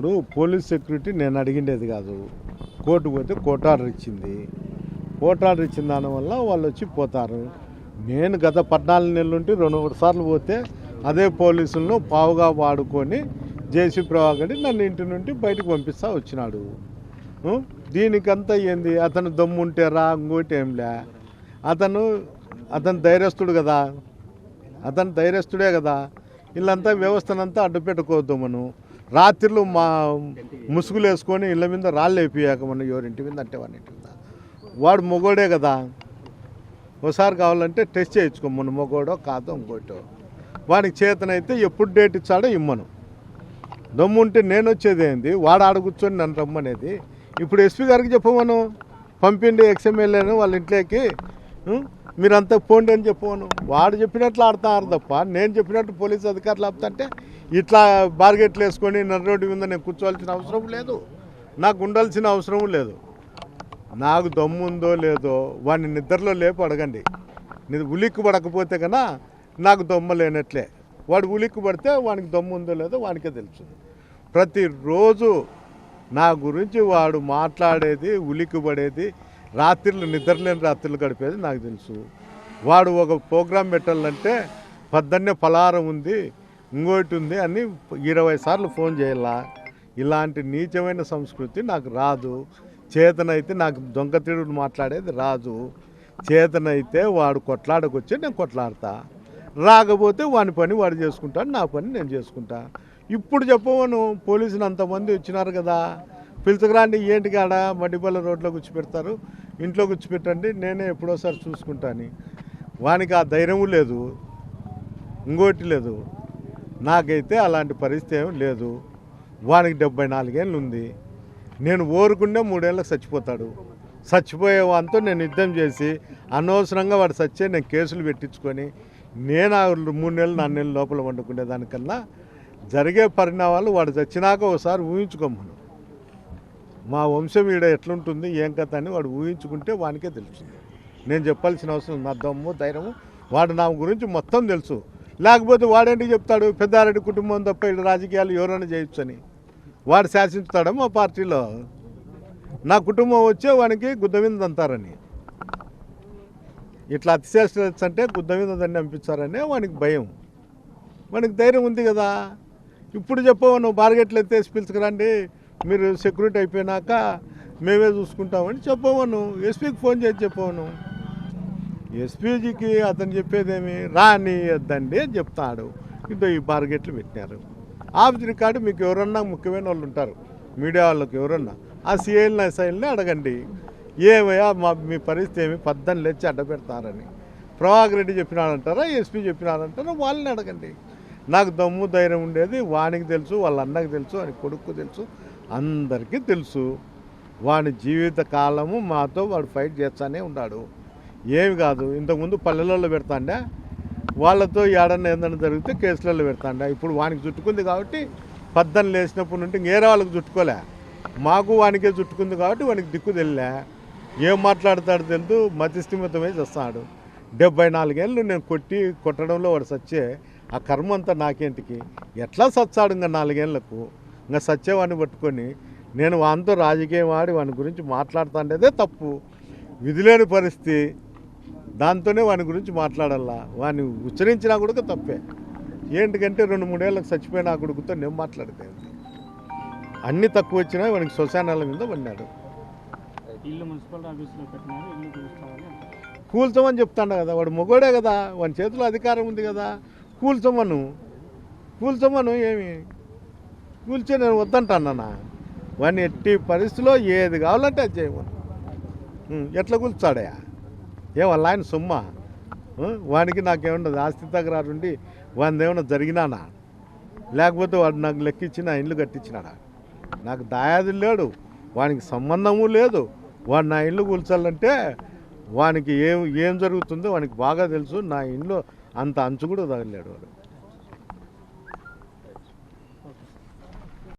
ఇప్పుడు police security నేను అడిగిండేది కాదు. కోర్టు పోతే కోర్టు ఆర్డర్ ఇచ్చింది. కోర్టు ఆర్డర్ ఇచ్చిన దానివల్ల వాళ్ళు వచ్చి పోతారు. నేను గత 14 నెలలుంటే 2-3 సార్లు పోతే అదే పోలీసులను పావుగా వాడుకొని జేసీ ప్రభాకర్ నన్ను ఇంటి నుండి బయటకు పంపిస్తా వచ్చినాడు. దీనికంతా ఏంది? అతను దమ్ముంటే రా, ఇంకోటి ఏంలే. అతను ధైర్యస్తుడు కదా, అతను ధైర్యస్తుడే కదా. వీళ్ళంతా వ్యవస్థనంతా అడ్డు పెట్టుకోవద్దు. మనం రాత్రిలో మా ముసుగులు వేసుకొని ఇళ్ళ మీద రాళ్ళు వేపియాక మనం ఎవరింటి మీద అంటే వాడి ఇంటి మీద. వాడు మొగోడే కదా. ఒకసారి కావాలంటే టెస్ట్ చేయించుకో, మన మొగోడో కాదో ఇంకోటో. వాడికి చేతనైతే ఎప్పుడు డేట్ ఇచ్చాడో ఇమ్మను. దమ్ముంటే నేను వచ్చేది ఏంది? వాడు ఆడ కూర్చొని నన్ను రమ్మనేది. ఇప్పుడు ఎస్పీ గారికి చెప్పమను, పంపిండి ఎక్స్ఎమ్మెల్యేను వాళ్ళ ఇంట్లోకి, మీరంతా పోండి అని చెప్పమను. వాడు చెప్పినట్లు ఆడుతున్నారు తప్ప నేను చెప్పినట్టు పోలీసు అధికారులు ఆపుతుంటే ఇట్లా బార్గెట్లు వేసుకొని నన్ను రోడ్డు మీద నేను కూర్చోవాల్సిన అవసరం లేదు, నాకు ఉండాల్సిన అవసరం లేదు. నాకు దమ్ము ఉందో లేదో వాడిని నిద్రలో లేపు అడగండి. ఉలిక్కు పడకపోతే కన్నా నాకు దమ్ము లేనట్లే. వాడు ఉలిక్కు పడితే వానికి దమ్ము ఉందో లేదో వానికే తెలుసు. ప్రతిరోజు నా గురించి వాడు మాట్లాడేది, ఉలిక్కు పడేది, రాత్రులు నిద్రలేని రాత్రులు గడిపేది నాకు తెలుసు. వాడు ఒక ప్రోగ్రాం పెట్టాలంటే పొద్దున్నే పలారం ఉంది, ఇంకోటి ఉంది అని 20 సార్లు ఫోన్ చేయాలా. ఇలాంటి నీచమైన సంస్కృతి నాకు రాదు. చేతనైతే నాకు దొంగతీడు మాట్లాడేది రాదు. చేతనైతే వాడు కొట్లాడకొచ్చి నేను కొట్లాడతా, రాకపోతే వాని పని వాడు చేసుకుంటాడు, నా పని నేను చేసుకుంటా. ఇప్పుడు చెప్పవను, పోలీసులు అంతమంది వచ్చినారు కదా, పిలుచుకురాండి, ఏంటి కాడ మడ్డిపల్ల రోడ్లో కూర్చోపెడతారు, ఇంట్లో కూర్చోపెట్టండి, నేనే ఎప్పుడోసారి చూసుకుంటాను. వానికి ఆ ధైర్యము లేదు, ఇంకోటి లేదు. నాకైతే అలాంటి పరిస్థితి ఏం లేదు. వానికి 74 ఏళ్ళు ఉంది. నేను ఓరుకుండే 3 ఏళ్ళకి చచ్చిపోతాడు. చచ్చిపోయే వాంతో నేను యుద్ధం చేసి అనవసరంగా వాడు చచ్చే నేను కేసులు పెట్టించుకొని నేను 3 నెలలు 4 నెలల లోపల వండుకునే దానికన్నా జరిగే పరిణామాలు వాడు చచ్చినాక ఒకసారి ఊహించుకోమను. మా వంశం ఈడ ఎట్లుంటుంది ఏం కథ అని వాడు ఊహించుకుంటే వానికే తెలుస్తుంది. నేను చెప్పాల్సిన అవసరం, నా దమ్ము ధైర్యము, వాడు నా గురించి మొత్తం తెలుసు. లేకపోతే వాడేంటి చెప్తాడు, పెద్దారెడ్డి కుటుంబం తప్ప ఇటు రాజకీయాలు ఎవరైనా చేయొచ్చు అని వాడు శాసించుతాడా మా పార్టీలో? నా కుటుంబం వచ్చే వానికి గుద్ద మీద అంటారని, ఇట్లా అతిశేష అంటే గుద్ద మీద దాన్ని పంపించారనే వానికి భయం. వానికి ధైర్యం ఉంది కదా. ఇప్పుడు చెప్పవు, నువ్వు బార్గెట్లు ఎత్తేసి పిలుచుకురండి, మీరు సెక్యూరిటీ అయిపోయినాక మేమే చూసుకుంటామని చెప్పవను. ఎస్పీకి ఫోన్ చేసి చెప్పవను. ఎస్పీజీకి అతను చెప్పేదేమి, రానియద్దండి అని చెప్తాడు. ఇదో ఈ బార్గెట్లు పెట్టినారు. ఆఫ్ రికార్డు మీకు ఎవరన్నా ముఖ్యమైన వాళ్ళు ఉంటారు, మీడియా వాళ్ళకి ఎవరన్నా, ఆ సిఐల్ని ఎస్ఐల్ని అడగండి, ఏమయ్యా మీ పరిస్థితి ఏమి, 14 లేచి అడ్డ పెడతారని ప్రభాకర్ రెడ్డి చెప్పినాడంటారా, ఎస్పీ చెప్పినాడంటారా, వాళ్ళని అడగండి. నాకు దమ్ము ధైర్యం ఉండేది వానికి తెలుసు, వాళ్ళ అన్నకు తెలుసు, వాని కొడుకు తెలుసు, అందరికీ తెలుసు. వాని జీవిత కాలము మాతో వాడు ఫైట్ చేస్తానే ఉన్నాడు. ఏమి కాదు, ఇంతకుముందు పల్లెలలో పెడతాండే, వాళ్ళతో ఏడన్నా ఏదన్నా జరిగితే కేసులలో పెడతాండే. ఇప్పుడు వానికి చుట్టుకుంది కాబట్టి 14 లేచినప్పటి నుండి వేరే వాళ్ళకి చుట్టుకోలే, మాకు వానికే చుట్టుకుంది కాబట్టి వానికి దిక్కు తెలిలే. ఏం మాట్లాడతాడు తెలుదు, మతిస్థిమితమై చేస్తాడు. 74 ఏళ్ళు నేను కొట్టడంలో వాడు సచ్చే ఆ కర్మ అంతా నాకేంటికి? ఎట్లా సచ్చాడు ఇంకా 4 ఏళ్లకు? ఇంకా సచ్చేవాడిని పట్టుకొని నేను వానితో రాజకీయం ఆడి వాని గురించి మాట్లాడుతుండేదే తప్పు. విధిలేని పరిస్థితి, దాంతోనే వాని గురించి మాట్లాడాలా. వాడిని ఉచ్చరించినా కూడా తప్పే. ఏంటికంటే 2-3 ఏళ్ళకి చచ్చిపోయిన ఆ కొడుకుతో నేను మాట్లాడితే అన్నీ తక్కువ వచ్చినా వానికి శ్మశానాల మీద పడినాడు. కూల్చమని చెప్తాడు కదా, వాడు మొగోడే కదా, వాని చేతిలో అధికారం ఉంది కదా, కూల్చమను. ఏమి కూల్చే నేను వద్దంటానా? వాడిని ఎట్టి పరిస్థితిలో ఏది కావాలంటే అది చేయమను. ఎట్లా కూల్చాడయా? వాళ్ళ ఆయన సొమ్మా? వానికి నాకేమన్నా ఆస్తి తగరారుండి వాడిని ఏమన్నా జరిగినానా? లేకపోతే వాడు నాకు లెక్కించిన ఇల్లు కట్టించినాడా? నాకు దాయాది లేడు, వానికి సంబంధము లేదు. వాడు నా ఇల్లు కూల్చాలంటే వానికి ఏం జరుగుతుందో వానికి బాగా తెలుసు. నా ఇంట్లో అంత అంచు కూడా తగలేడు వాడు.